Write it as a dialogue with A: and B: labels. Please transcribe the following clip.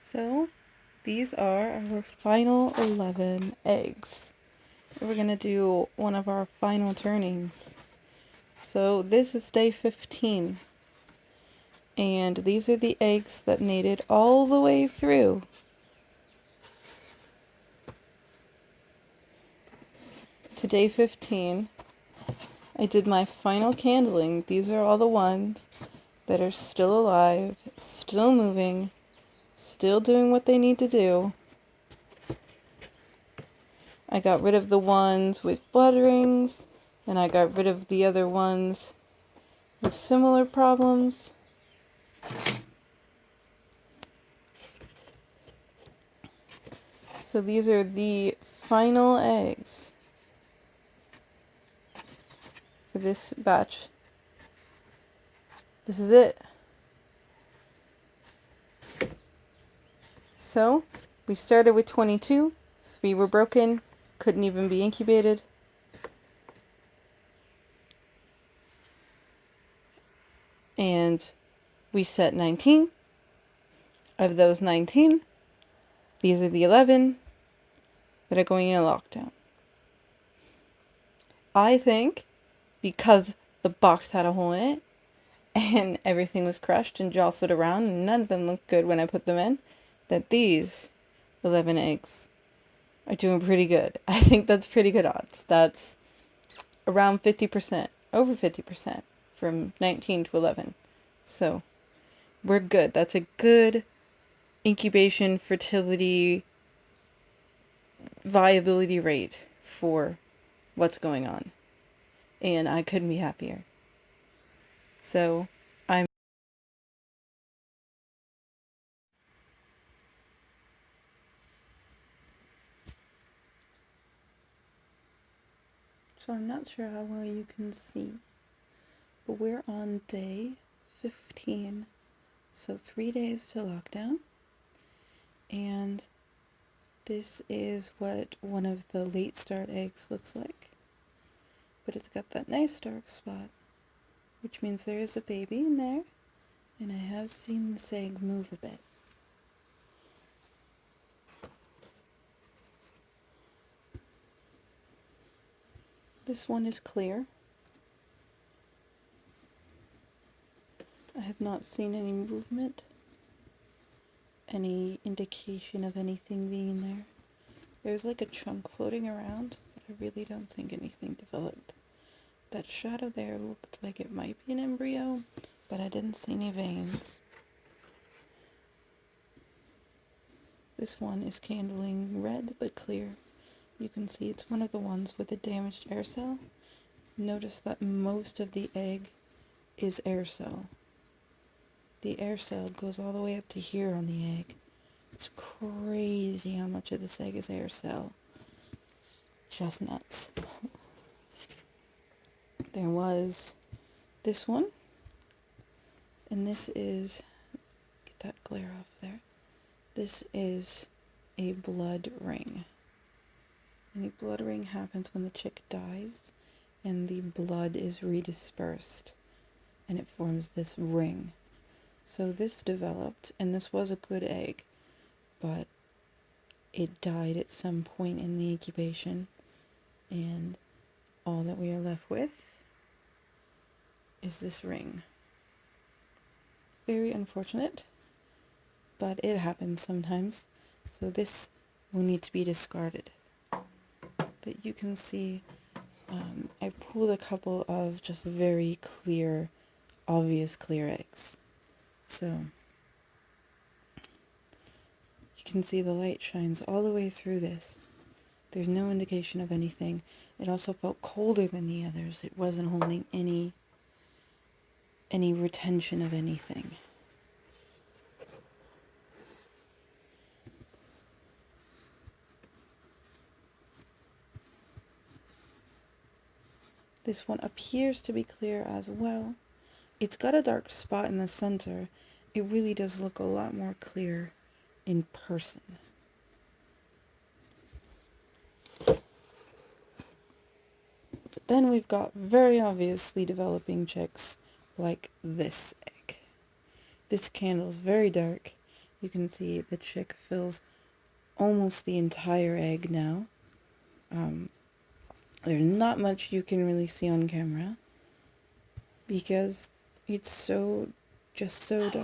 A: So, these are our final 11 eggs. We're gonna do one of our final turnings. So, this is day 15. And these are the eggs that made it all the way through. To day 15. I did my final candling. These are all the ones that are still alive, still moving, still doing what they need to do. I got rid of the ones with blood rings, and I got rid of the other ones with similar problems. So these are the final eggs for this batch. This is it. So, we started with 22, 3 were broken, couldn't even be incubated. And we set 19. Of those 19, these are the 11 that are going in a lockdown. I think because the box had a hole in it, and everything was crushed and jostled around, and none of them looked good when I put them in, that these 11 eggs are doing pretty good. I think that's pretty good odds. That's around 50%, over 50% from 19 to 11. So, we're good. That's a good incubation, fertility, viability rate for what's going on. And I couldn't be happier. So, I'm not sure how well you can see, but we're on day 15, so 3 days to lockdown, and this is what one of the late start eggs looks like, but it's got that nice dark spot, which means there is a baby in there, and I have seen this egg move a bit. This one is clear. I have not seen any movement, any indication of anything being there. There's like a chunk floating around, but I really don't think anything developed. That shadow there looked like it might be an embryo, but I didn't see any veins. This one is candling red but clear. You can see it's one of the ones with a damaged air cell. Notice that most of the egg is air cell. The air cell goes all the way up to here on the egg. It's crazy how much of this egg is air cell. Just nuts. There was this one, and this is, get that glare off there, this is a blood ring. And a blood ring happens when the chick dies and the blood is redispersed and it forms this ring. So this developed, and this was a good egg, but it died at some point in the incubation, and all that we are left with is this ring. Very unfortunate, but it happens sometimes. So this will need to be discarded. But you can see I pulled a couple of just very clear, obvious clear eggs. So you can see the light shines all the way through this. There's no indication of anything. It also felt colder than the others. It wasn't holding any retention of anything. This one appears to be clear as well. It's got a dark spot in the center. It really does look a lot more clear in person. Then we've got very obviously developing chicks like this egg. This candle's very dark. You can see the chick fills almost the entire egg now. There's not much you can really see on camera because it's just so dark.